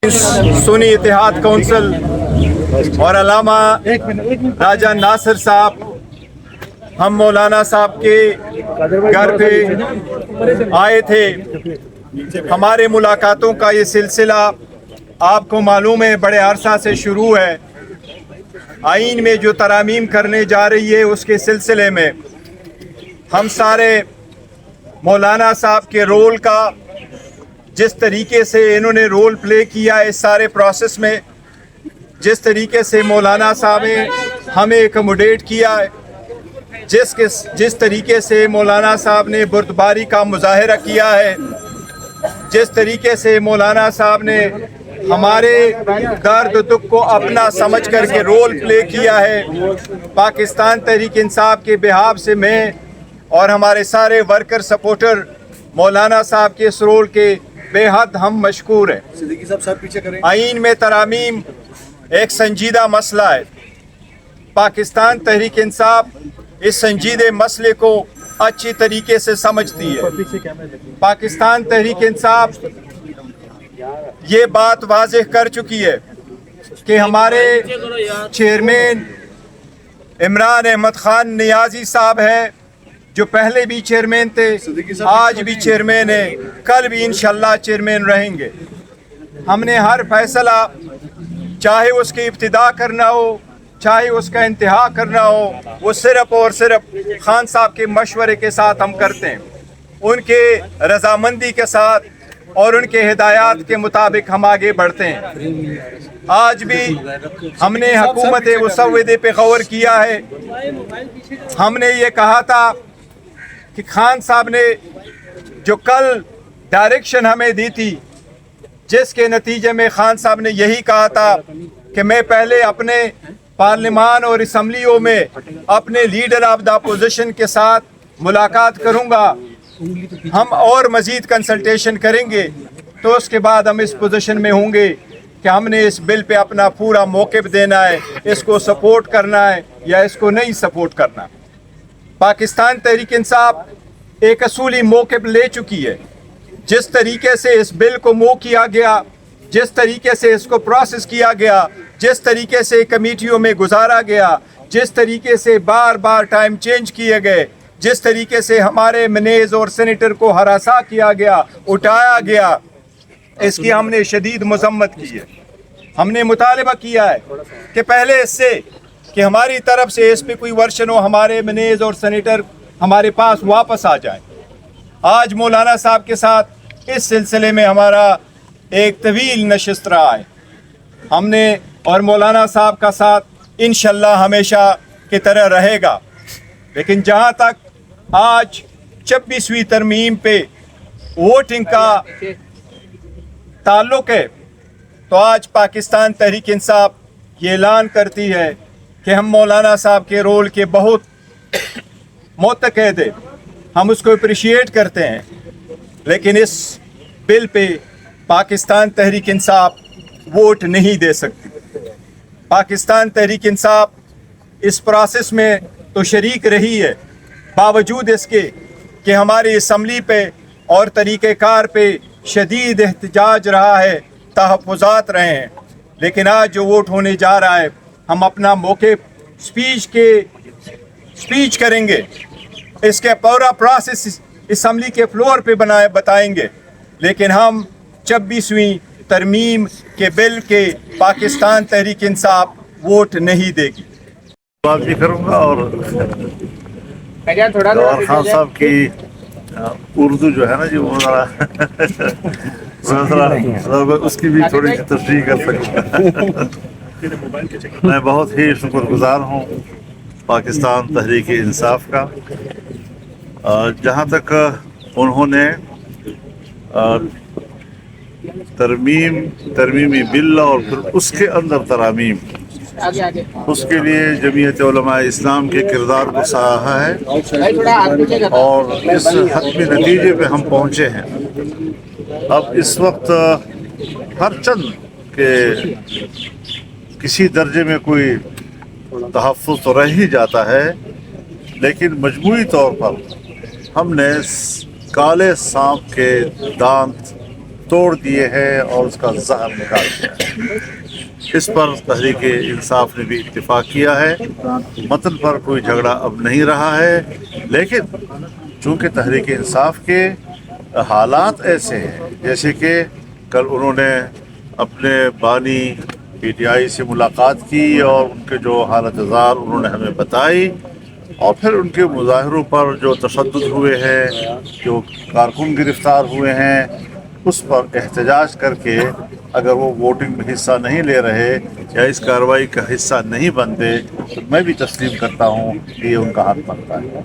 सुन्नी इत्तेहाद council और अल्लामा राजा नासिर साहब, हम मौलाना साहब के घर पे आए थे। हमारे मुलाकातों का ये सिलसिला आपको मालूम है बड़े अरसा से शुरू है। आइन में जो तरामीम करने जा रही है उसके सिलसिले में हम सारे मौलाना साहब के रोल का, जिस तरीके से इन्होंने रोल प्ले किया इस सारे प्रोसेस में, जिस तरीके से मौलाना साहब ने हमें एकमोडेट किया है, जिस तरीके से मौलाना साहब ने बुर्दबारी का मुजाहिरा किया है, जिस तरीके से मौलाना साहब ने हमारे दर्द दुख को अपना समझ करके रोल प्ले किया है, पाकिस्तान तहरीक इंसाफ के बिहाफ से मैं और हमारे सारे वर्कर सपोर्टर मौलाना साहब के इस रोल के बेहद हम मशकूर हैं। सिद्दीकी साहब पीछे करें। आइन में तरामीम एक संजीदा मसला है। पाकिस्तान तहरीक इंसाफ इस संजीदे मसले को अच्छी तरीके से समझती है। पाकिस्तान तहरीक इंसाफ ये बात वाज़ेह कर चुकी है कि हमारे चेयरमैन इमरान अहमद खान नियाजी साहब है, जो पहले भी चेयरमैन थे, आज भी चेयरमैन है, कल भी इंशाल्लाह चेयरमैन रहेंगे। हमने हर फैसला, चाहे उसकी इब्तिदा करना हो चाहे उसका इंतहा करना हो, वो सिर्फ और सिर्फ खान साहब के मशवरे के साथ हम करते हैं, उनके रजामंदी के साथ और उनके हिदायत के मुताबिक हम आगे बढ़ते हैं। आज भी हमने हुकूमत मुसव्वदे पे गौर किया है। हमने ये कहा था कि खान साहब ने जो कल डायरेक्शन हमें दी थी, जिसके नतीजे में खान साहब ने यही कहा था कि मैं पहले अपने पार्लिमान और असम्बलियों में अपने लीडर ऑफ द अपोजिशन के साथ मुलाकात करूंगा, हम और मज़ीद कंसल्टेशन करेंगे, तो उसके बाद हम इस पोजीशन में होंगे कि हमने इस बिल पे अपना पूरा मौक़िफ़ देना है, इसको सपोर्ट करना है या इसको नहीं सपोर्ट करना। पाकिस्तान तहरीक इंसाफ एक असूली मौक़िफ़ ले चुकी है। जिस तरीके से इस बिल को मूव किया गया, जिस तरीके से इसको प्रोसेस किया गया, जिस तरीके से कमेटियों में गुजारा गया, जिस तरीके से बार बार टाइम चेंज किए गए, जिस तरीके से हमारे मनेज़ और सेनेटर को हरासा किया गया, उठाया गया, इसकी हमने शदीद मज़म्मत की है। हमने मुतालबा किया है कि पहले इससे कि हमारी तरफ से इस पे कोई वर्शन हो, हमारे मनेज़ और सेनेटर हमारे पास वापस आ जाएं। आज मौलाना साहब के साथ इस सिलसिले में हमारा एक तवील नशिस्त रहा है। हमने और मौलाना साहब का साथ इंशाल्लाह हमेशा की तरह रहेगा। लेकिन जहाँ तक आज 26वीं तरमीम पे वोटिंग का ताल्लुक़ है, तो आज पाकिस्तान तहरीक इंसाफ ये ऐलान करती है कि हम मौलाना साहब के रोल के बहुत मुतक़द हैं, हम उसको अप्रिशिएट करते हैं। लेकिन इस bill pay Pakistan Tehreek Insaf vote नहीं दे सकती। पाकिस्तान तहरीक इंसाफ इस प्रोसेस में तो शरीक रही है, बावजूद इसके कि हमारी असम्बली पे और तरीक़ेकार पे शदीद एहतजाज रहा है, तहफ़्फ़ुज़ात रहे हैं। लेकिन आज जो वोट होने जा रहा है, हम अपना मौक़िफ़ स्पीच करेंगे, इसके पूरा प्रोसेस असम्बली के फ्लोर पे बताएंगे। लेकिन हम 26वीं तरमीम के बिल के पाकिस्तान तहरीक इंसाफ वोट नहीं देगी। बात भी करूँगा और जवाहर खान साहब की उर्दू जो है ना जी, वो ज़रा उसकी भी थोड़ी सी तशरीह कर सकूँगा। मैं बहुत ही शुक्रगुजार हूँ पाकिस्तान तहरीक इंसाफ का, जहाँ तक उन्होंने तरमीमी बिल और फिर उसके अंदर तरामीम, उसके लिए जमीयत उलमा इस्लाम के किरदार को सराहा है और इस हतमी नतीजे पे हम पहुँचे हैं। अब इस वक्त हर चंद के किसी दर्जे में कोई तहफ़्फ़ुज़ तो रह ही जाता है, लेकिन मजमूई तौर पर हमने काले सांप के दांत توڑ دیے ہیں اور اس کا زہر نکال دیا ہے۔ اس پر تحریک انصاف نے بھی اتفاق کیا ہے، متن پر کوئی جھگڑا اب نہیں رہا ہے، لیکن چونکہ تحریک انصاف کے حالات ایسے ہیں، جیسے کہ کل انہوں نے اپنے بانی پی ٹی آئی سے ملاقات کی اور ان کے جو حالت زار انہوں نے ہمیں بتائی، اور پھر ان کے مظاہروں پر جو تشدد ہوئے ہیں، جو کارکن گرفتار ہوئے ہیں، اس پر احتجاج کر کے اگر وہ ووٹنگ میں حصہ نہیں لے رہے یا اس کارروائی کا حصہ نہیں بنتے تو میں بھی تسلیم کرتا ہوں کہ یہ ان کا حق بنتا ہے۔